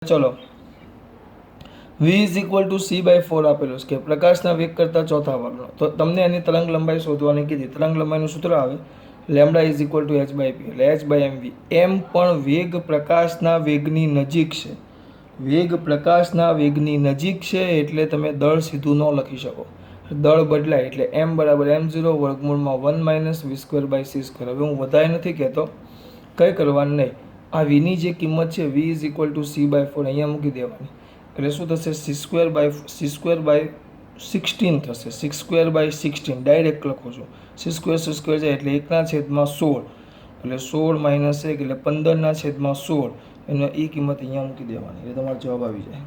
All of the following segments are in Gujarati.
चलो v is equal to c by 4 આપેલું છે કે પ્રકાશના વેગ કરતાં ચોથા ભાગનો. તો તમને એની તરંગ લંબાઈ શોધવાની કીધી. તરંગ લંબાઈનું સૂત્ર આવે lambda is equal to h by p એટલે h બાય mv. એમ પણ વેગ પ્રકાશના વેગની નજીક છે. વેગ પ્રકાશના વેગની નજીક છે એટલે તમે દળ સીધું ન લખી શકો. દળ બદલાય એટલે m બરાબર m0 વર્ગમૂળમાં 1 minus v square by c square. હવે હું વધારે નથી કહેતો, કંઈ કરવાનું નહીં. આ વીની જે કિંમત છે v is equal to c by 4 અહીંયા મૂકી દેવાની. એટલે શું થશે? c સ્ક્વેર બાય 16 થશે. 6 સ્ક્વેર બાય 16 ડાયરેક્ટ લખું છું. c સ્ક્વેર જાય એટલે 1/16 એટલે 16 માઇનસ 1 એટલે 15/16 એનો એ કિંમત અહીંયા મૂકી દેવાની એટલે તમારો જવાબ આવી જાય.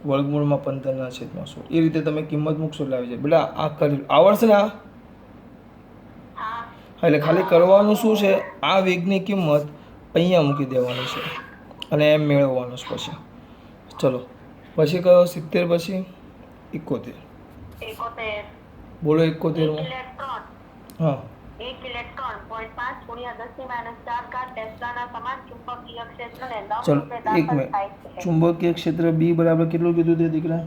વર્ગમૂળમાં 15/16 એ રીતે તમે કિંમત મૂકશો એટલે આવી જાય. બેટા આ કરી આવડશે ને? એટલે ખાલી કરવાનું શું છે, આ વેગની કિંમત અહીંયા મૂકી દેવાની છે અને એમ મેળવવાનું છે પછી. ચલો પછી કયો 70 પછી 71. બોલો 71 હા. 1 ઇલેક્ટ્રોન 0.5 ગુણ્યા 10⁻⁴ ટેસ્લાના સમાન ચુંબકીય ક્ષેત્રને ચલો એક મિનિટ. ચુંબકીય ક્ષેત્ર B બરાબર કેટલું કીધું તે દીકરા?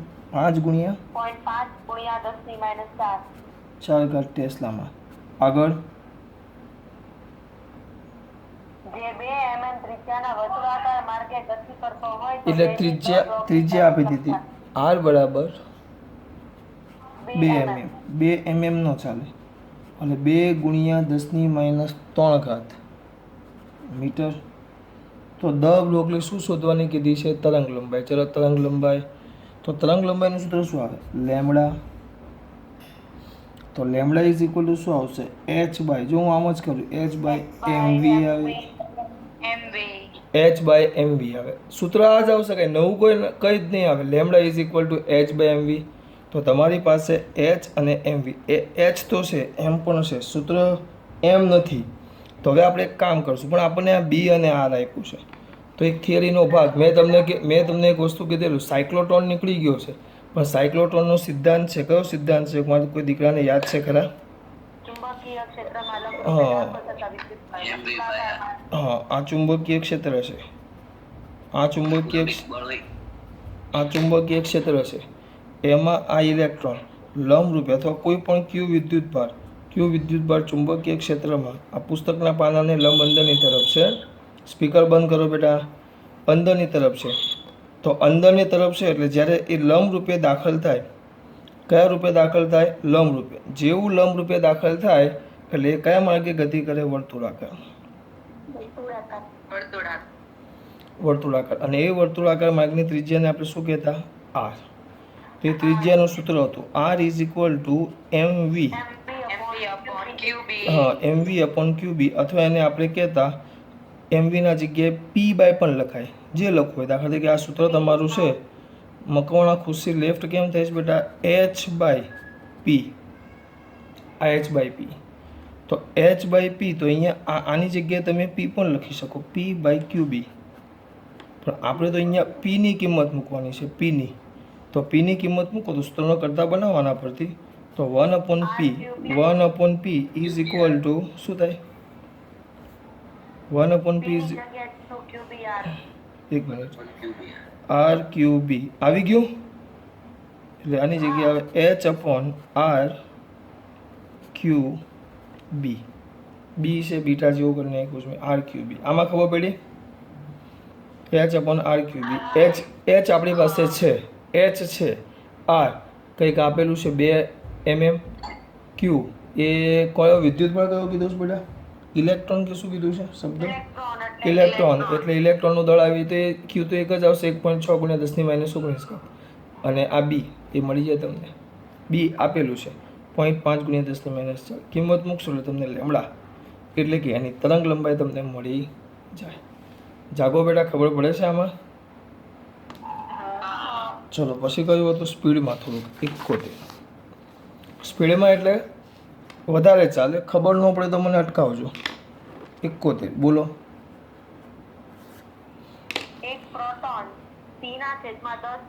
5 ગુણ્યા 0.5 ગુણ્યા 10⁻⁴ ટેસ્લામાં. આગળ જે 2 mm ત્રિજ્યાના વર્તુળાકાર માર્ગે ગતિ કરતો હોય તો એટલે ત્રિજ્યા આપી દીધી r બરાબર 2 mm. 2 mm નો ચાલે અને 2 ગુણ્યા 10⁻³ મીટર. તો દ બ્લોકની શું શોધવાની કીધી છે? તરંગ લંબાઈ. ચલો તરંગ લંબાઈ. તો તરંગ લંબાઈનું સૂત્ર શું આવે? લેમ્ડા. તો લેમ્ડા ઇઝ ઇક્વલ ટુ શું આવશે? h બાય, જો હું આમ જ કરું, h બાય mv આવે. h બાય mv આવે. સૂત્ર આ જ આવશે, કંઈ નવું કઈ જ નહીં આવે. Lambda is equal to h by mv. તો તમારી પાસે h અને mv એ h તો છે, m પણ છે, સૂત્ર m નથી. તો હવે આપણે એક કામ કરશું, પણ આપણને આ b અને r આપ્યું છે. તો એક થિયરીનો ભાગ મેં તમને એક વસ્તુ કીધેલું, સાયક્લોટ્રોન નીકળી ગયો છે, પણ સાયક્લોટ્રોનનો સિદ્ધાંત છે. કયો સિદ્ધાંત છે? મારા કોઈ દીકરાને યાદ છે ખરા? ચુંબકીય ક્ષેત્રમાં હા, આ ચુંબકીય ક્ષેત્ર છે. આ ચુંબકીય ક્ષેત્ર છે. એમાં આ ઇલેક્ટ્રોન લંબરૂપે અથવા કોઈ પણ ક્યુ વિદ્યુતભાર ચુંબકીય ક્ષેત્રમાં આ પુસ્તકના પાનાને લંબ અંદરની તરફ છે. સ્પીકર બંધ કરો બેટા. અંદરની તરફ છે. તો અંદરની તરફ છે એટલે જ્યારે એ લંબ રૂપે દાખલ થાય, કયા રૂપે દાખલ થાય? લંબ રૂપે. જેવું લંબ રૂપે દાખલ થાય એટલે એ કયા માર્ગે ગતિ કરે? વર્તુળાકાર. અને એ વર્તુળાકાર માર્ગની ત્રિજ્યાને આપણે શું કહેતા? r. તે ત્રિજ્યાનું સૂત્ર હતું r is equal two mv. હા, mv અપોન qb. અથવા એને આપણે કહેતા mv ના જગ્યાએ p બાય પણ લખાય, જે લખવું હોય. દાખલા તરીકે આ સૂત્ર તમારું છે, મકવાણા ખુરશી લેફ્ટ કેમ થાય છે બેટા? h by p. આ h બાય p. તો h બાય p, તો અહીંયા આની જગ્યાએ તમે p પણ લખી શકો, p બાય qb. પણ આપણે તો અહીંયા p ની કિંમત મૂકવાની છે, p ની. તો p ની કિંમત મૂકો તો સૂત્રનો કરતા બનાવવાના પરથી. તો 1/p ઇઝ ઇક્વલ ટુ શું થાય? 1/p ઇઝ એક મિનિટ r qb આવી ગયું. એટલે આની જગ્યાએ આવે h/r qb. b છે બીટા જેવું કરીને નાખ્યું છે r qb. આમાં ખબર પડી? h/r qb. h આપણી પાસે છે, h છે. r કંઈક આપેલું છે 2 mm. q એ કયો વિદ્યુતભાર કયો કીધું છે બેટા? ઇલેક્ટ્રોન કે શું કીધું છે શબ્દ? ઇલેક્ટ્રોન. એટલે ઇલેક્ટ્રોનનું દળ આવી તો q તો એક જ આવશે, 1.6 ગુણ્યા 10⁻⁹. અને આ b એ મળી જાય તમને. b આપેલું છે 0.5 ગુણ્યા 10⁻⁴. કિંમત મૂકશો એટલે તમને લેમ્ડા એટલે કે એની તરંગ લંબાઈ તમને મળી જાય. જાગો બેટા, ખબર પડે છે આમાં? ચલો પછી કયું હતું? સ્પીડમાં થોડુંક 71. સ્પીડમાં એટલે વધારે ચાલે, ખબર ન પડે તો મને અટકાવજો. 71 બોલો. એક પ્રોટોન p/10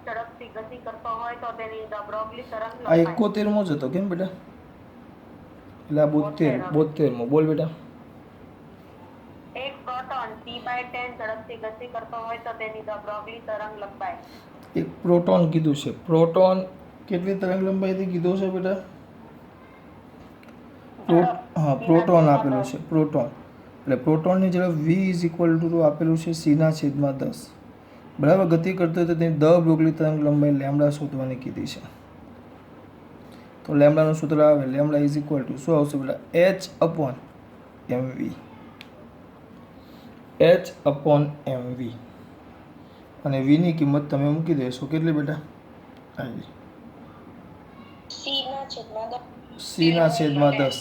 ઝડપથી ગતિ કરતો હોય તો તેની બ્રોગલી તરંગ આ 71મો જ હતો કેમ બેટા? એટલે આ 72મો. બોલ બેટા. એક પ્રોટોન p c/10 ઝડપથી ગતિ કરતો હોય તો તેની દ બ્રોગલી તરંગ લંબાઈ. એક પ્રોટોન કીધું છે. પ્રોટોન કેટલી તરંગ લંબાઈથી કીધું છે બેટા? હા, પ્રોટોન આપેલું છે. પ્રોટોન એટલે પ્રોટોનની ઝડપ v ઇઝ ઇક્વલ ટુ આપેલું છે c/10. બરાબર. ગતિ કરતો હોય તો તેની દ બ્રોગલી તરંગ લંબાઈ લેમ્ડા શોધવાની કીધી છે. તો લેમ્ડાનું સૂત્ર આવે લેમ્ડા ઇઝ ઇક્વલ ટુ શું આવશે બેટા? h/mv. h/mv અને v ની કિંમત તમે મૂકી દેશો કેટલી બેટા? આવી c/10.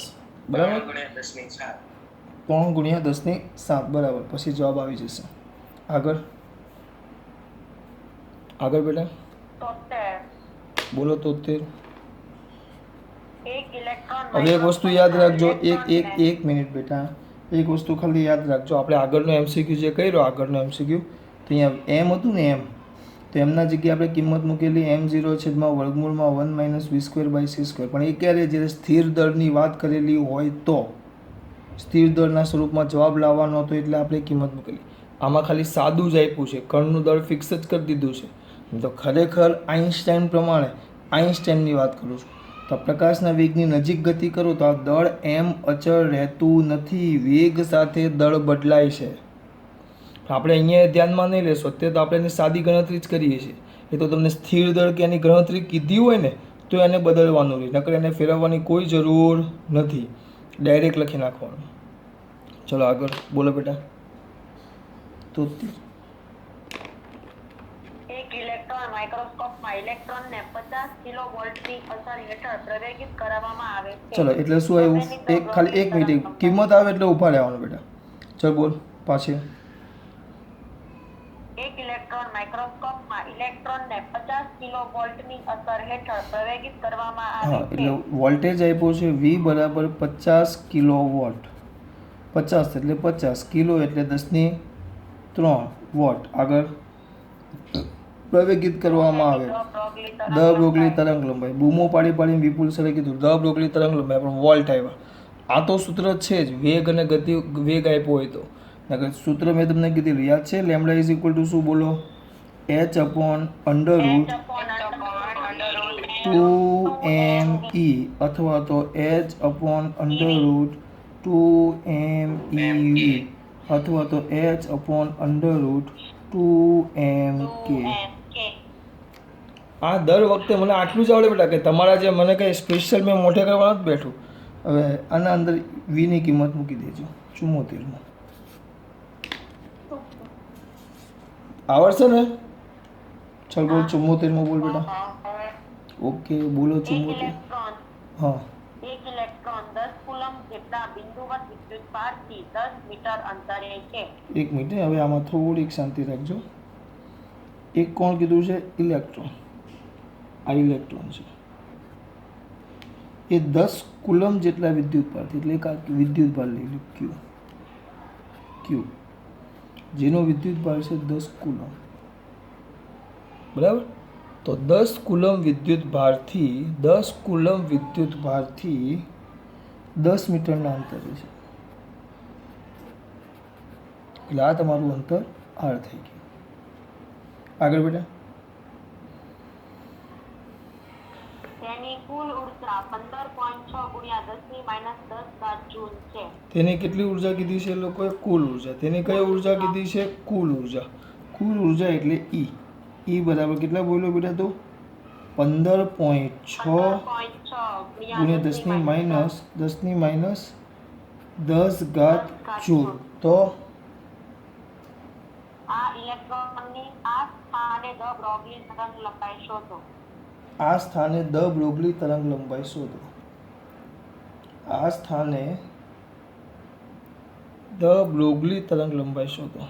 બરાબર. 3 × 10⁷ બરાબર. પછી જવાબ આવી જશે. આગળ બેટા 73. બોલો 73. એક ઇલેક્ટ્રોન હવે એક વસ્તુ યાદ રાખજો. એક મિનિટ બેટા. એક વસ્તુ ખાલી યાદ રાખજો. આપણે આગળનો MCQ જે કર્યો આગળનો MCQ તો અહીંયા m હતું ને m તો એમના જગ્યાએ આપણે કિંમત મૂકેલી m0/1 - v²/c². પણ એ ક્યારે? જ્યારે સ્થિર દળની વાત કરેલી હોય તો સ્થિર દળના સ્વરૂપમાં જવાબ લાવવાનો હતો એટલે આપણે કિંમત મૂકેલી. આમાં ખાલી સાદું જ આપ્યું છે. કણનું દળ ફિક્સ જ કરી દીધું છે. તો ખરેખર આઇન્સ્ટાઈન પ્રમાણે આઇન્સ્ટાઈનની વાત કરું છું તો પ્રકાશના વેગની નજીક ગતિ કરો તો આ દળ એમ અચળ રહેતું નથી. વેગ સાથે દળ બદલાય છે. આપણે અહીંયા ધ્યાનમાં નહીં લેશો. અત્યારે તો આપણે એની સાદી ગણતરી જ કરીએ છીએ. એ તો તમને સ્થિર દળ કે એની ગણતરી કીધી હોય ને તો એને બદલવાનું રહે. નકર એને ફેરવવાની કોઈ જરૂર નથી. ડાયરેક્ટ લખી નાખવાનું. ચલો આગળ બોલો બેટા. તો એક ઇલેક્ટ્રોન માઇક્રોસ્કોપમાં ઇલેક્ટ્રોનને 50 કિલોવોલ્ટની અસર હેઠળ પ્રવેગિત કરવામાં આવે છે. ચલો એટલે શું આવ્યું? ખાલી એક મિનિટ કિંમત આવે એટલે ઊભા રહેવાનું બેટા. ચલ બોલ પાછી. એક ઇલેક્ટ્રોન માઇક્રોસ્કોપમાં ઇલેક્ટ્રોનને 50 કિલોવોલ્ટની અસર હેઠળ પ્રવેગિત કરવામાં હા આવે છે. એટલે વોલ્ટેજ આપ્યો છે v બરાબર 50 કિલોવોલ્ટ. 50 એટલે 50 કિલો એટલે 10⁻³ વોટ. આગળ પ્રવેગિત કરવામાં આવે દ બ્રોગલી તરંગ લંબાઈ. બૂમો પાડીને વિપુલ સરે કીધું દ બ્રોગલી તરંગ લંબાઈ પણ વોલ્ટ આવ્યા. આ તો સૂત્ર છે જ. વેગ અને ગતિ વેગ આપ્યો હોય તો નકર સૂત્ર મેં તમને કીધેલું યાદ છે? લેમ્ડા ઇઝ ઇક્વલ ટુ શું બોલો? h/√2me અથવા તો h/√2mev અથવા તો h/√2mk. આ દર વખતે મને આટલું જ આવડે બેટા કે તમારા જે મને કંઈ સ્પેશિયલ મેં મોઢે કરવા નથી બેઠું. હવે આના અંદર v ની કિંમત મૂકી દેજો 74. આવડશે ને? ચાલ બોલ 74 બોલ બેટા. ઓકે બોલો 74. હા એક ઇલેક્ટ્રોન 10 કુલમ જેટલા બિંદુવત વિદ્યુતભારથી 10 મીટર અંતરે છે. એક મિનિટ હવે આમાં થોડીક શાંતિ રાખજો. એક કોણ કીધું છે? ઇલેક્ટ્રોન. આ ઇલેક્ટ્રોન છે. એ 10 કુલમ જેટલા વિદ્યુતભારથી એટલે એક વિદ્યુતભાર લઈ લો ક્યુ જેનો વિદ્યુતભાર છે 10 કુલમ. બરાબર. તો 10 કુલમ વિદ્યુતભારથી 10 મીટરના અંતરે છે. એટલે આ તમારું અંતર r થઈ ગયું. આગળ બેટા. તેની કુલ ઉર્જા 15.6 × 10⁻10 જૂલ છે. તેની કેટલી ઉર્જા કીધી છે લોકોએ? કુલ ઉર્જા. તેની કઈ ઉર્જા કીધી છે? કુલ ઉર્જા. કુલ ઉર્જા એટલે E બરાબર કેટલા બોલ્યો બેટા તું? 15.6 × 10⁻10 જૂલ. તો આ ઇલેક્ટ્રોનની આ સ્થાને દ બ્રોગલી તરંગ લંબાઈ શોધો. આ સ્થાને દ બ્રોગલી તરંગ લંબાઈ શોધો. આ સ્થાને દ બ્રોગલી તરંગ લંબાઈ શોધો.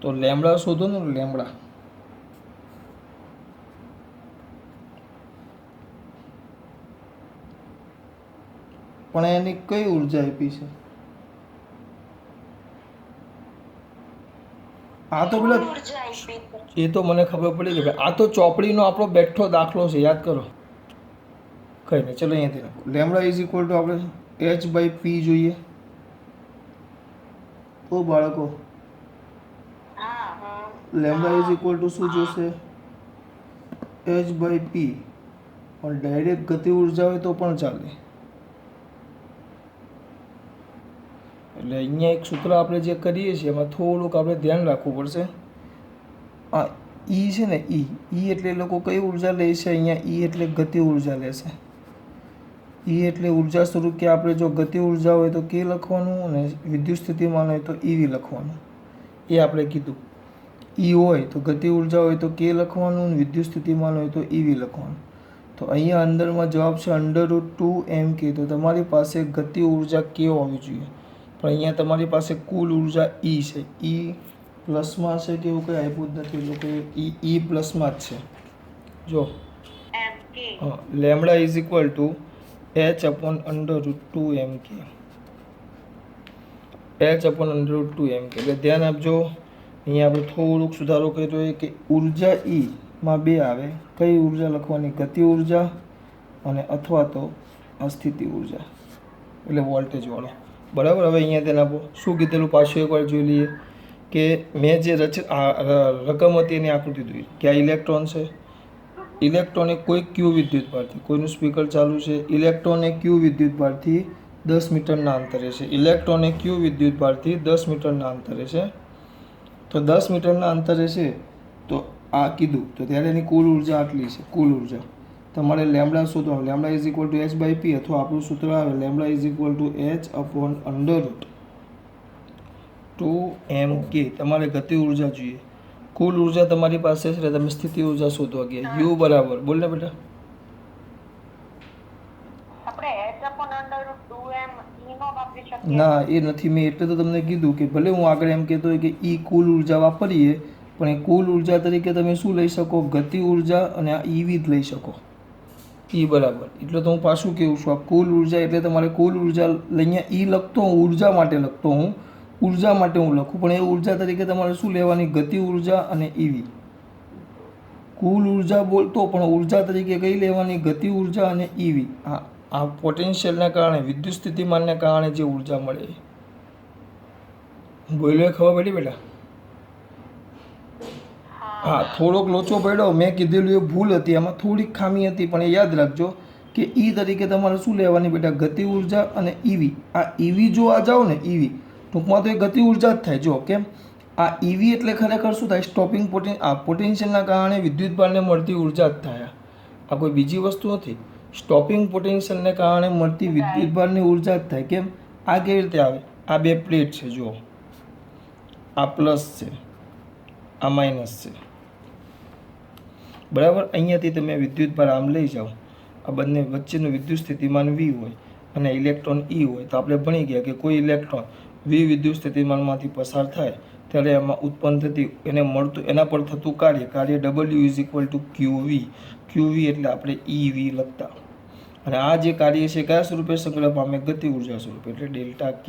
તો લેમ્ડા શોધો ને. લેમ્ડા પણ એની કઈ ઉર્જા આપી છે? આ તો પેલા એ તો મને ખબર પડી કે આ તો ચોપડીનો આપણો બેઠો દાખલો છે. યાદ કરો. કઈ નહીં. ચલો અહીંયાથી રાખો. લેમ્ડા ઇઝ ઇક્વલ ટુ આપણે h/p જોઈએ. ઓ બાળકો, હા હા લેમ્ડા ઇઝ ઇક્વલ ટુ શું જોશે? H by P. પણ ડાયરેક્ટ ગતિ ઉર્જા હોય તો પણ ચાલે. એટલે અહીંયા એક સૂત્ર આપણે જે કરીએ છીએ એમાં થોડુંક આપણે ધ્યાન રાખવું પડશે. આ ઈ છે ને ઈ એટલે એ લોકો કઈ ઉર્જા લે છે? અહીંયા ઈ એટલે ગતિ ઉર્જા લેશે. ઈ એટલે ઉર્જા સ્વરૂપ કે આપણે જો ગતિ ઉર્જા હોય તો કે લખવાનું અને વિદ્યુત સ્થિતિમાન હોય તો ઈવી લખવાનું. એ આપણે કીધું. ઈ હોય તો ગતિ ઉર્જા હોય તો કે લખવાનું અને વિદ્યુત સ્થિતિમાન હોય તો ઈવી લખવાનું. તો અહીંયા અંદરમાં જવાબ છે √2mk. તો તમારી પાસે ગતિ ઉર્જા કે હોવી જોઈએ, પણ અહીંયા તમારી પાસે કુલ ઉર્જા ઈ છે. ઈ પ્લસમાં છે કે એવું કંઈ આપ્યું જ નથી, લોકો ઈ પ્લસમાં જ છે. જો mk lambda is equal two h/√2mk. h/√2mk. એટલે ધ્યાન આપજો, અહીંયા આપણે થોડુંક સુધારો કર્યો કે ઉર્જા ઈ માં બે આવે. કઈ ઉર્જા લખવાની? ગતિ ઉર્જા અને અથવા તો અસ્થિતિ ઉર્જા, એટલે વોલ્ટેજ વાળો. બરાબર. હવે અહીંયા ધ્યાન આપો, શું કીધેલું પાછું એકવાર જોઈ લઈએ કે મેં જે રકમ હતી એની આકૃતિ દોરી કે આ ઇલેક્ટ્રોન છે. ઇલેક્ટ્રોન એ કોઈ ક્યુ વિદ્યુતભારથી, કોઈનું સ્પીકર ચાલુ છે, ઇલેક્ટ્રોન એ ક્યુ વિદ્યુતભારથી 10 મીટરના અંતરે છે. ઇલેક્ટ્રોન એ ક્યુ વિદ્યુતભારથી 10 મીટરના અંતરે છે. તો 10 મીટરના અંતરે છે તો આ કીધું તો ત્યારે એની કુલ ઉર્જા આટલી છે. કુલ ઉર્જા તમારે લેમ્ડા શોધવાનું. Lambda is equal to H by P, અથવા આપણું સૂત્ર આવે lambda is equal two h/√2mk. તમારે ગતિ ઉર્જા જોઈએ. કુલ ઉર્જા તમારી પાસે છે એટલે તમે સ્થિતિ ઉર્જા શોધવા ગયા. યુ બરાબર, બોલ ને બેટા. આપણે h/√2m ઈ નો વાપરી શકીએ? ના, એ નથી. મેં એટલે તો તમને કીધું કે ભલે હું આગળ એમ કહેતો હોય કે ઈ કુલ ઉર્જા વાપરીએ, પણ એ કુલ ઉર્જા તરીકે તમે શું લઈ શકો? ગતિ ઉર્જા અને આ ઈવી જ લઈ શકો. ઈ બરાબર. એટલે તો હું પાછું કહું છું, આ કુલ ઉર્જા એટલે તમારે કુલ ઉર્જા અહીંયા ઈ લખતો હું ઉર્જા માટે લખતો હું, ઉર્જા માટે હું લખું, પણ એ ઉર્જા તરીકે તમારે શું લેવાની? ગતિ ઉર્જા અને ઈવી. કુલ ઉર્જા બોલતો પણ ઉર્જા તરીકે કઈ લેવાની? ગતિ ઉર્જા અને ઈવી. આ પોટેન્શિયલના કારણે, વિદ્યુત સ્થિતિમાનને કારણે જે ઉર્જા મળે. બોલ્યો ખબર પડી બેટા? હા, થોડોક લોચો પડ્યો. મેં કીધેલું એ ભૂલ હતી, એમાં થોડીક ખામી હતી, પણ એ યાદ રાખજો કે ઈ તરીકે તમારે શું લેવાની બેટા? ગતિ ઉર્જા અને ઈવી. આ ઈવી જો આ જાઓ ને ઈવી, ટૂંકમાં તો એ ગતિ ઉર્જા જ થાય. જો કેમ, આ ઈવી એટલે ખરેખર શું થાય? સ્ટોપિંગ પોટેન્શિયલના કારણે વિદ્યુતભારને મળતી ઉર્જા જ થાય. આ કોઈ બીજી વસ્તુ નથી. સ્ટોપિંગ પોટેન્શિયલને કારણે મળતી વિદ્યુતભારની ઉર્જા જ થાય. કેમ? આ કેવી રીતે આવે? આ બે પ્લેટ છે, જુઓ, આ પ્લસ છે, આ માઇનસ છે. બરાબર. અહીંયાથી તમે વિદ્યુતભાર આમ લઈ જાઓ, આ બંને વચ્ચેનું વિદ્યુત સ્થિતિમાન વી હોય અને ઇલેક્ટ્રોન ઈ હોય, તો આપણે ભણી ગયા કે કોઈ ઇલેક્ટ્રોન વી વિદ્યુત સ્થિતિમાનમાંથી પસાર થાય ત્યારે એમાં ઉત્પન્ન થતી એને મળતું એના પર થતું કાર્ય W is equal two QV. QV એટલે આપણે EV લખતા. અને આ જે કાર્ય છે કયા સ્વરૂપે સંગ્રહ પામે? ગતિ ઉર્જા સ્વરૂપે, એટલે ડેલ્ટા K.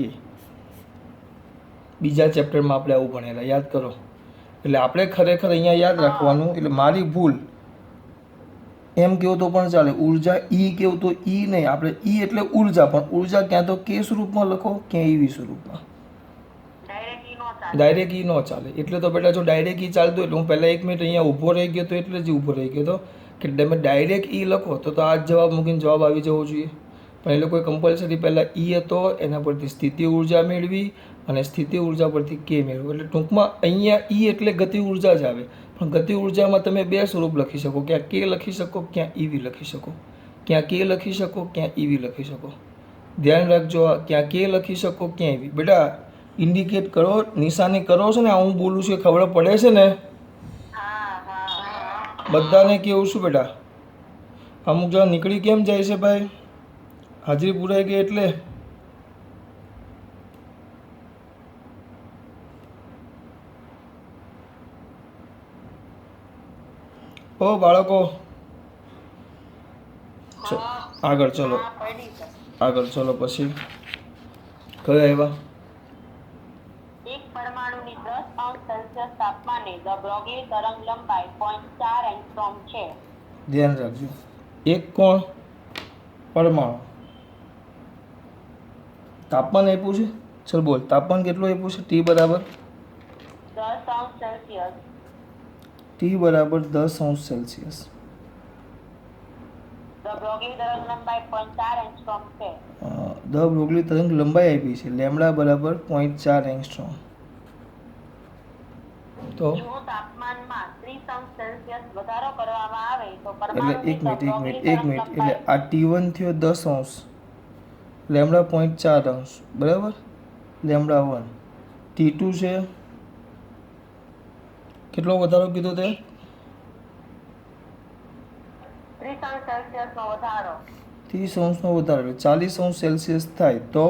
બીજા ચેપ્ટરમાં આપણે આવું ભણેલા, યાદ કરો. એટલે આપણે ખરેખર અહીંયા યાદ રાખવાનું. એટલે મારી ભૂલ એમ કેવું તો પણ ચાલે, ઉર્જા ઈ કેવું તો ઈ નહીં, આપણે ઈ એટલે ઉર્જા, પણ ઉર્જા ક્યાં તો કે સ્વરૂપમાં લખો, ક્યાં ઈવી સ્વરૂપમાં. ડાયરેક્ટ ઈ ન ચાલે. એટલે તો બેટા જો ડાયરેક્ટ ઈ ચાલતું એટલે હું પહેલાં 1 મિનિટ અહીંયા ઊભો રહી ગયો તો એટલે જ ઊભો રહી ગયો હતો કે તમે ડાયરેક્ટ ઈ લખો તો આ જ જવાબ મૂકીને જવાબ આવી જવો જોઈએ. પણ એ લોકોએ કમ્પલસરી પહેલાં ઈ હતો, એના પરથી સ્થિતિ ઉર્જા મેળવી અને સ્થિતિ ઉર્જા પરથી કે મેળવ્યું. એટલે ટૂંકમાં અહીંયા ઈ એટલે ગતિ ઉર્જા જ આવે. પણ ગતિ ઉર્જામાં તમે બે સ્વરૂપ લખી શકો, ક્યાં કે લખી શકો, ક્યાં ઈવી લખી શકો. ક્યાં કે લખી શકો, ક્યાં ઈવી લખી શકો. ધ્યાન રાખજો, ક્યાં કે લખી શકો, ક્યાં ઈવી. બેટા ઇન્ડિકેટ કરો, નિશાની કરો છો ને, આ હું બોલું છું એ ખબર પડે છે ને? બધાને કેવું છું બેટા? અમુક જણા નીકળી કેમ જાય છે ભાઈ? હાજરી પૂરાઈ ગઈ એટલે ઓ બાળકો, આગળ ચલો, આગળ ચલો. પછી કયા આવ્યા? એક પરમાણુની 10 અંશ સેલ્સિયસ તાપમાને ધ બ્રોગલી તરંગ લંબાઈ 0.4 એંગસ્ટ્રોમ છે. ધ્યાન રાખજો. એક કોણ? પરમાણુ. તાપમાન આપ્યું છે ચલ બોલ, તાપમાન કેટલું આપ્યું છે? ટી બરાબર 10°C. ટી બરાબર 10°C. ધ બ્રોગલી તરંગલંબાઈ 0.4 એંગસ્ટ્રોમ છે. ધ બ્રોગલી તરંગ લંબાઈ આપી છે લેમડા બરાબર 0.4 એંગસ્ટ્રોમ. તો જો તાપમાનમાં 30°C વધારો કરવામાં આવે તો એટલે પરમાણુની એક મિનિટ ધ એક મિનિટ બ્રોગલી એક મિનિટ, એટલે તરંગલંબાઈ આ T1 થયો 10°, લેમડા 0.4°, બરાબર, લેમડા 1. T2 છે કેટલો વધારો કીધો તે? 30°C નો વધારો. 30°નો વધારો એટલે 40°C થાય તો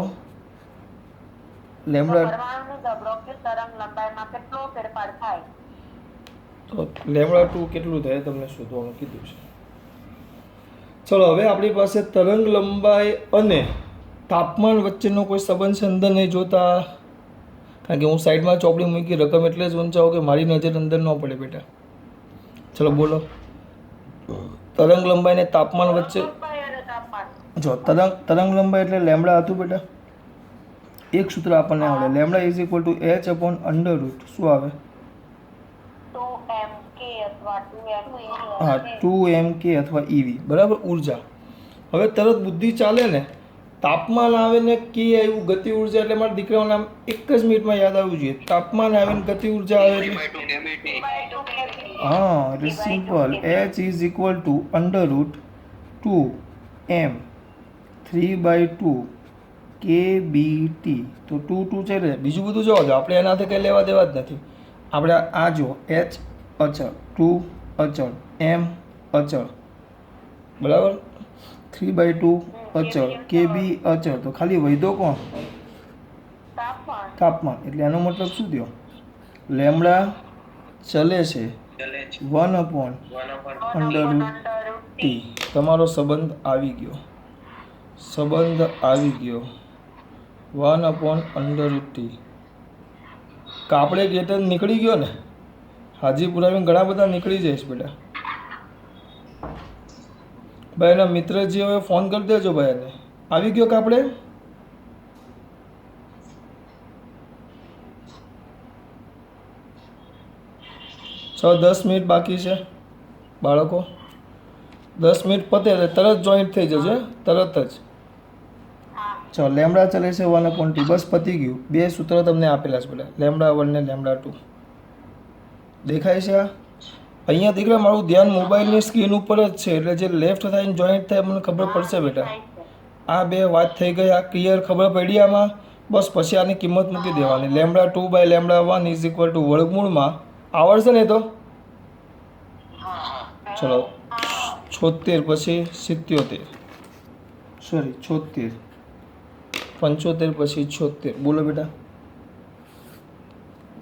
તો લેમડા, પરમાણુની ધ બ્રોગલી તરંગલંબાઈમાં કેટલો ફેરફાર થાય? તો લેમડા 2 કેટલું થાય તમને શોધવાનું કીધું છે. ચલો હવે આપણી પાસે તરંગ લંબાઈ અને તાપમાન વચ્ચેનો કોઈ સંબંધ છે અંદર નહીં જોતા, કારણ કે હું સાઈડમાં ચોપડી મૂકી રકમ એટલે જ વંચાવો કે મારી નજર અંદર ન પડે બેટા. ચલો બોલો, તરંગ લંબાઈ અને તાપમાન વચ્ચે તરંગલંબાઈ અને તાપમાન. જો તરંગ લંબાઈ એટલે લેમડા હતું બેટા, એક સૂત્ર આપણને આવડે, lambda is equal to h upon under route શું આવે? 2mk અથવા 2m. હા 2mk અથવા EV બરાબર, ઉર્જા. હવે તરત બુદ્ધિ ચાલે ને, તાપમાન આવે ને કે આવ્યું ગતિ ઉર્જા, એટલે મારા દીકરાઓને આમ એક જ મિનિટમાં યાદ આવવું જોઈએ, તાપમાન આવે ને ગતિ ઉર્જા આવે એટલે હા, એટલે simple, h is equal two under route 2m 3/2 kBT. તો 2 છે એટલે બીજું બધું જોવા દો, આપણે એનાથી કંઈ લેવા દેવા જ નથી. આપણે આ જો h અચળ, 2 અચળ, m અચળ, બરાબર, 3/2 અચળ, kb અચળ, તો ખાલી વૈધો કોણ? તાપમાન. તાપમાન. એટલે એનો મતલબ શું થયો? લેમડા ચલે છે 1 અપોન અંડર રૂટ ટી. તમારો સંબંધ આવી ગયો, સંબંધ આવી ગયો 1 અપોન અંડર રૂટ ટી. કાપડે ગેટર નીકળી ગયો ને, હાજીપુર આવીને ઘણા બધા નીકળી જઈશ બેટા. ભાઈ એના મિત્ર જે હોય ફોન કરી દેજો ભાઈ, એને આવી ગયો કાપડે. છ 10 મિનિટ બાકી છે બાળકો, 10 મિનિટ પતે એટલે તરત જોઈન્ટ થઈ જજો, તરત જ. ચલો લેમડા ચલે છે 1 અપોન ટી, બસ પતી ગયું. બે સૂત્ર તમને આપેલા છે બેટા, લેમડા 1 ને લેમડા 2. દેખાય છે? આ અહીંયા દીકરા મારું ધ્યાન મોબાઈલની સ્ક્રીન ઉપર જ છે, એટલે જે લેફ્ટ થાય ને જોઈન્ટ થાય મને ખબર પડશે બેટા. આ બે વાત થઈ ગઈ, આ ક્લિયર ખબર પડી આમાં. બસ પછી આની કિંમત મૂકી દેવાની, લેમડા 2/લેમડા 1 ઇઝ ઇક્વલ ટુ વર્ગમૂળમાં આવડશે ને તો ચલો 76 પછી 77, સોરી 76, 75 પછી 76, બોલો બેટા.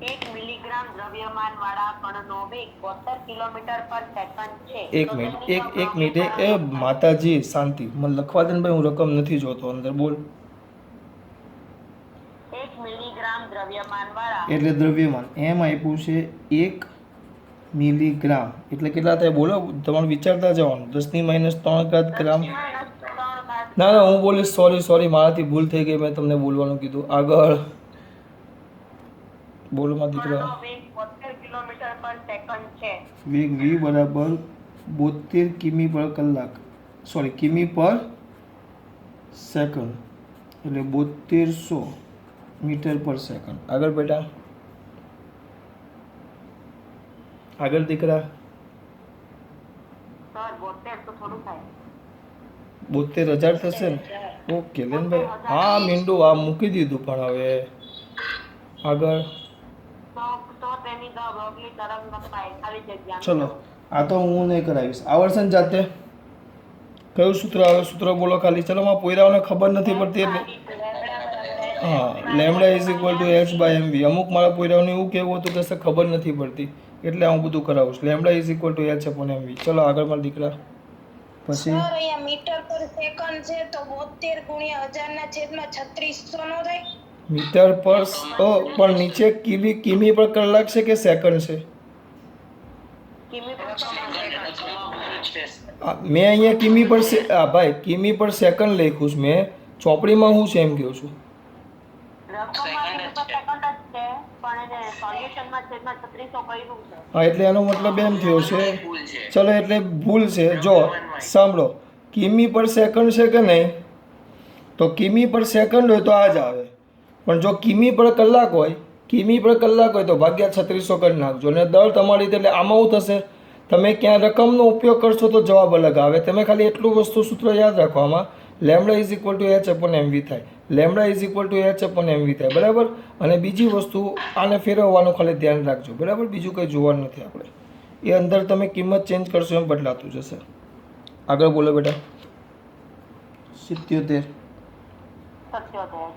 1 મિલીગ્રામ દ્રવ્યમાન વાળા કણનો વેગ 72 કિલોમીટર પર સેકન્ડ છે. એક મિનિટ એક મિનિટ એ માતાજી શાંતિ, મને લખવા દે ને ભાઈ, હું રકમ નથી જોતો અંદર, બોલ. 1 મિલીગ્રામ દ્રવ્યમાન વાળા એટલે દ્રવ્યમાન એમ આપ્યું છે 1 મિલીગ્રામ એટલે કેટલા થાય બોલો, તમારે વિચારતા જવાનું. 10⁻³ ગ્રામ. ના ના હું બોલીશ, સોરી મારાથી ભૂલ થઈ ગઈ, મેં તમને બોલવાનું કીધું. આગળ બોલો માં દીકરા. કણનો વેગ 72 કિલોમીટર પર સેકન્ડ છે. વેગ v બરાબર 72 કિમી પર કલાક, સોરી કિમી પર સેકન્ડ, એટલે 7200 મીટર પર સેકન્ડ. આગળ બેટા, આગળ દીકરા. સર 72 તો થોડું થાય. 72,000 થશે ને? ઓકે લેનભાઈ, હા મીંડું આ મૂકી દીધું, પણ હવે આગળ તો તેની ધ બ્રોગલી તરંગલંબાઈ ખાલી જગ્યા. ચલો આ તો હું નહીં કરાવીશ, આવડશે ને જાતે. કયું સૂત્ર આવે? સૂત્ર બોલો ખાલી. ચલો માં પોયરાઓને ખબર નથી પડતી એટલે હા, lambda is equal two h/mv. અમુક મારા પોયરાઓને એવું કહેવું હતું કે સર ખબર નથી પડતી, એટલે હું બધું કરાવું છું. Lambda is equal two h/mv. ચલો આગળ મારા દીકરા. પછી સર અહીંયા મીટર પર સેકન્ડ છે તો 72 ગુણ્યા 1000 ના છેદમાં 3600 નો થાય. મીટર પર પણ નીચે કિમી પર કલાક છે કે સેકન્ડ છે? કિમી પર મેં અહીંયા કિમી પર ભાઈ કિમી પર સેકન્ડ લખ્યું છે મેં, ચોપડીમાં હું છે એમ કહું છું. રકમમાં કીધું તો સેકન્ડ જ છે, પણ એને સોલ્યુશનમાં છેદમાં 3600 કર્યું છે. હા, એટલે એનો મતલબ એમ થયો છે, ચલો એટલે ભૂલ છે. જો સાંભળો, કિમી પર સેકન્ડ છે કે નહીં, તો કિમી પર સેકન્ડ હોય તો આ જ આવે, પણ જો કિમી પર કલાક હોય, કિમી પર કલાક હોય તો ભાગ્યા 3600 કરી નાખજો. અને દર તમારી રીતે, એટલે આમાં શું થશે, તમે ક્યાં રકમનો ઉપયોગ કરશો તો જવાબ અલગ આવે. તમે ખાલી એટલું વસ્તુ સૂત્ર યાદ રાખો, આમાં lambda is equal to H upon MV થાય, lambda is equal to H upon MV થાય, બરાબર. અને બીજી વસ્તુ આને ફેરવવાનું ખાલી ધ્યાન રાખજો, બરાબર. બીજું કંઈ જોવાનું નથી આપણે, એ અંદર તમે કિંમત ચેન્જ કરશો એમ બદલાતું જશે. આગળ બોલો બેટા. 77. 77.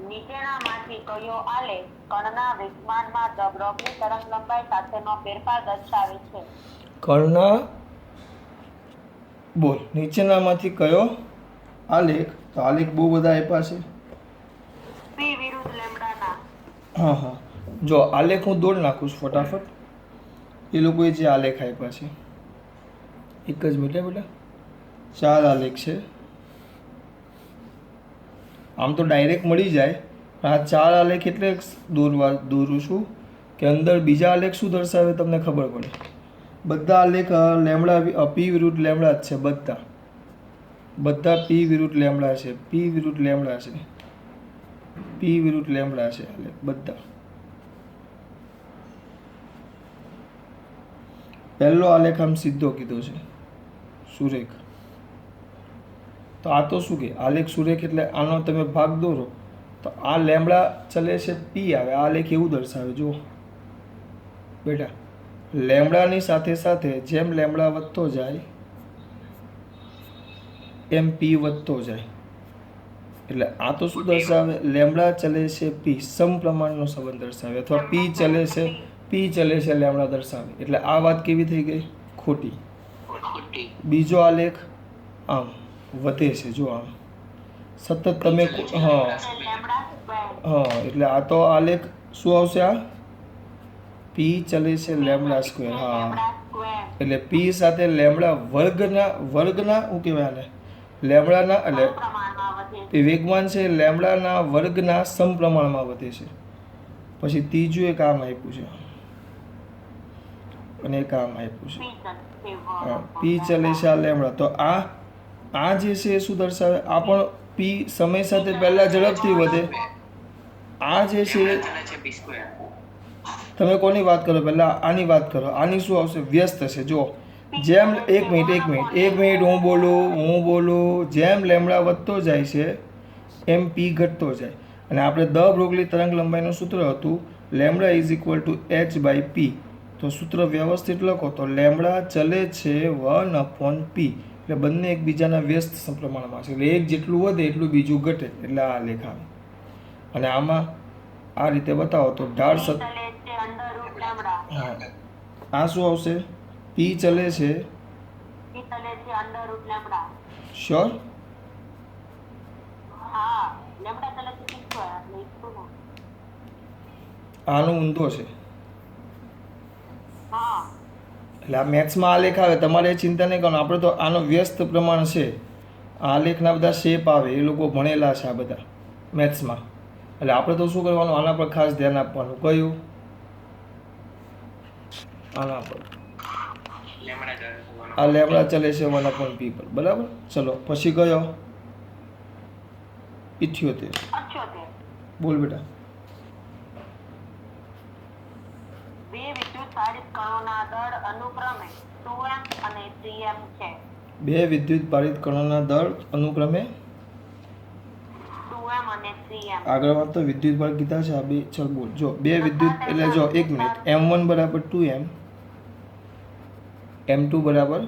નીચેનામાંથી કયો આલેખ કણના વેગમાનમાં ધ બ્રોગલી તરંગલંબાઈ સાથેનો ફેરફાર દર્શાવે છે? કર્ણના બોલ, નીચેનામાંથી કયો આલેખ, તો આલેખ બહુ બધા આપ્યા છે. પી વિરુદ્ધ લેમ્ડાના. હા હા, જો આલેખ હું દોડ નાખું છું ફટાફટ. એ લોકોએ જે આલેખ આપ્યા છે, એક જ મિનિટ બેટા, 4 આલેખ છે. આમ તો ડાયરેક્ટ મળી જાય, પણ આ 4 આલેખ એટલે દોરું છું કે અંદર બીજા આલેખ શું દર્શાવે તમને ખબર પડે. બધા આલેખ લેમડા પી વિરુદ્ધ લેમડા જ છે, બધા પી વિરુદ્ધ લેમડા છે, પી વિરુદ્ધ લેમડા છે, પી વિરુદ્ધ લેમડા છે આલેખ બધા. પહેલો આલેખ આમ સીધો કીધો છે, સુરેખ. તો આ તો શું કે આલેખ સુરેખ, એટલે આનો તમે ભાગ દોરો તો આ લેમડા ચલે છે પી આવે, આ આલેખ એવું દર્શાવે. જુઓ બેટા, લેમડાની સાથે સાથે જેમ લેમડા વધતો જાય એમ પી વધતો જાય, એટલે આ તો શું દર્શાવે, લેમડા ચલે છે પી, સમપ્રમાણનો સંબંધ દર્શાવે, અથવા પી ચલે છે લેમડા દર્શાવે. એટલે આ વાત કેવી થઈ ગઈ, ખોટી. બીજો આલેખ આમ વધે છે, જો આમ સતત તમે હા હા, એટલે આ તો આલેખ શું આવશે, આ પી ચલે છે લેમડા સ્ક્વેર. હા, એટલે પી સાથે લેમડા વર્ગના શું કહેવાય આને, લેમડાના, એટલે વેગમાન છે લેમડાના વર્ગના સમપ્રમાણમાં વધે છે. પછી ત્રીજું એક આમ આપ્યું છે, અને એક આમ આપ્યું છે, હા, પી ચલે છે આ લેમડા. તો આ જે છે એ શું દર્શાવે, આ પણ પી સમય સાથે પહેલા ઝડપથી વધે. આ જે છે, તમે કોની વાત કરો, પહેલા આની વાત કરો. આની શું આવશે, વ્યસ્ત છે. જો જેમ એક મિનિટ હું બોલું, જેમ લેમડા વધતો જાય છે એમ પી ઘટતો જાય. અને આપણે ધ બ્રોગલી તરંગ લંબાઈનું સૂત્ર હતું lambda is equal to H by P. તો સૂત્ર વ્યવસ્થિત લખો તો લેમડા ચલે છે 1/p, એટલે બંને એકબીજાના વ્યસ્ત સમપ્રમાણમાં છે. એટલે એક જેટલું વધે એટલું બીજું ઘટે, એટલે આ લેખ આવે. અને આમાં આ રીતે બતાવો તો ઢાળ હા, આ શું આવશે, પી ચલે છે શ્યોર, આનો ઊંધો છે. એટલે આ મેથ્સમાં આલેખ આવે, તમારે ચિંતા નહીં કરવાનું. આપણે તો આનો વ્યસ્ત પ્રમાણ છે, આલેખના બધા શેપ આવે, એ લોકો ભણેલા છે આ બધા મેથ્સમાં. એટલે આપણે તો શું કરવાનું, આના પર ખાસ ધ્યાન આપવાનું. કયું, આના પર. આ લેમડા ચલે છે 1/p પર, બરાબર. ચલો પછી કયો, 78. બોલ બેટા. બે વિદ્યુત ભારિત કણોના દળ અનુક્રમે 2m અને 3m છે. બે વિદ્યુત ભારિત કણોના દળ અનુક્રમે 2m અને 3m. આગળ વાત તો વિદ્યુત ભાર કીધા છે આ બે. ચલ બોલ. જો બે વિદ્યુત, એટલે જો એક મિનિટ, m1 બરાબર 2m, m2 બરાબર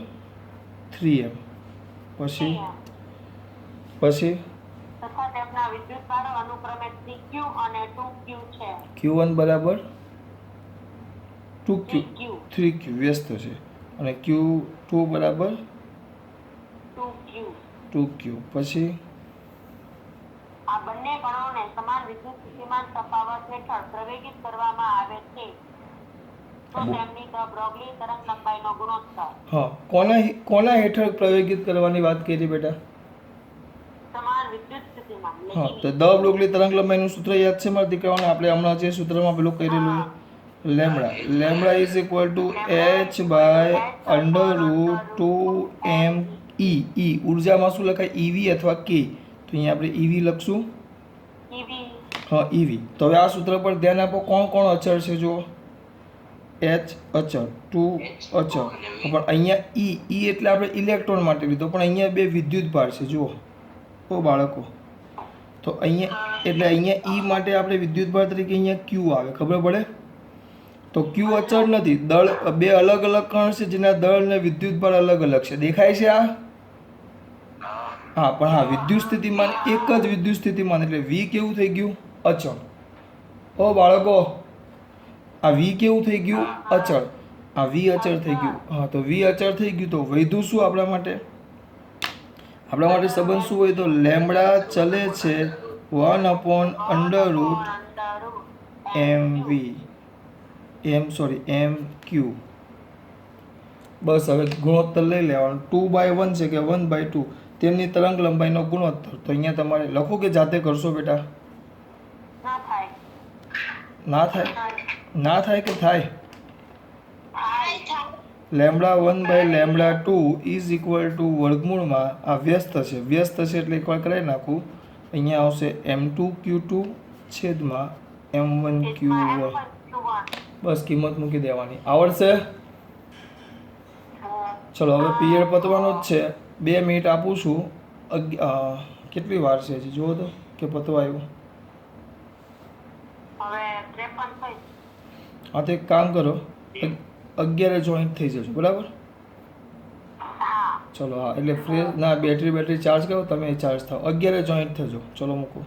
3m, પછી તથા તેમના વિદ્યુત ભારો અનુક્રમે 3q અને 2q છે. q1 બરાબર 2q, 3q વ્યસ્ત છે, અને q2 બરાબર 2q. પછી આ બંને કણોને સમાન વિદ્યુત સ્થિતિમાન તફાવત હેઠળ પ્રવેગિત કરવામાં આવે છે તો તેમની ધ બ્રોગલી તરંગ લંબાઈનો ગુણોત્તર. હા, કોના હેઠળ પ્રવેગિત કરવાની વાત કરી બેટા? સમાન વિદ્યુત સ્થિતિમાન. હા તો દ બ્રોગલી તરંગ લંબાઈનું સૂત્ર યાદ છે મારા દીકરાઓને? આપણે હમણાં જે સૂત્રમાં પેલું કરેલું lambda lambda is equal to h by √2m E ઉર્જામાં શું લખાય? EV અથવા K. તો અહીંયા આપણે EV લખશું. ઈવી હા EV. તો હવે આ સૂત્ર પર ધ્યાન આપો. કોણ કોણ અચળ છે? જો H અચળ, 2 અચળ. પણ અહીંયા E એટલે આપણે ઇલેક્ટ્રોન માટે લીધો, પણ અહીંયા બે વિદ્યુત ભાર છે. જુઓ ઓ બાળકો, તો અહીંયા એટલે અહીંયા E માટે આપણે વિદ્યુત ભાર તરીકે અહીંયા Q આવે. ખબર પડે? તો Q અચળ નથી. દળ બે અલગ અલગ કણ છે જેના દળ ને વિદ્યુત ભાર અલગ અલગ છે. દેખાય છે આ? હા, પણ હા વિદ્યુત સ્થિતિમાન એક જ વિદ્યુત સ્થિતિમાન એટલે V કેવું થઈ ગયું? અચળ. ઓ બાળકો, આ V કેવું થઈ ગયું? અચળ. આ V અચળ થઈ ગયું. હા, તો V અચળ થઈ ગયું તો વધ્યું શું આપણા માટે? આપણા માટે સંબંધ શું હોય? તો લેમડા ચલે છે 1/√mv mq. બસ હવે ગુણોત્તર લઈ લેવાનો. 2/1 છે કે 1/2 તેમની તરંગ લંબાઈનો ગુણોત્તર. તો અહીંયા તમારે લખો કે જાતે કરશો બેટા? ના થાય ના થાય? ના થાય કે થાય? લેમડા 1/λ2 ઇઝ ઇક્વલ ટુ વર્ગમૂળમાં આ વ્યસ્ત છે. વ્યસ્ત છે એટલે એકવાર કરાવી નાખું. અહીંયા આવશે m2q2 છેદમાં m1q1. બસ કિંમત મૂકી દેવાની. આવડશે? ચલો હવે પીરિયડ પતવાનો જ છે. 2 મિનિટ આપું છું. કેટલી વાર છે હજી જુઓ તો કે પતવા આવ્યું? હવે 53 થઈ. હા તો એક કામ કરો, 11 જોઈન્ટ થઈ જજો. બરાબર? હા ચલો હા એટલે ફ્રેશ ના બેટરી ચાર્જ કરો, તમે ચાર્જ થાવ. 11 જોઈન્ટ થજો. ચલો મૂકો.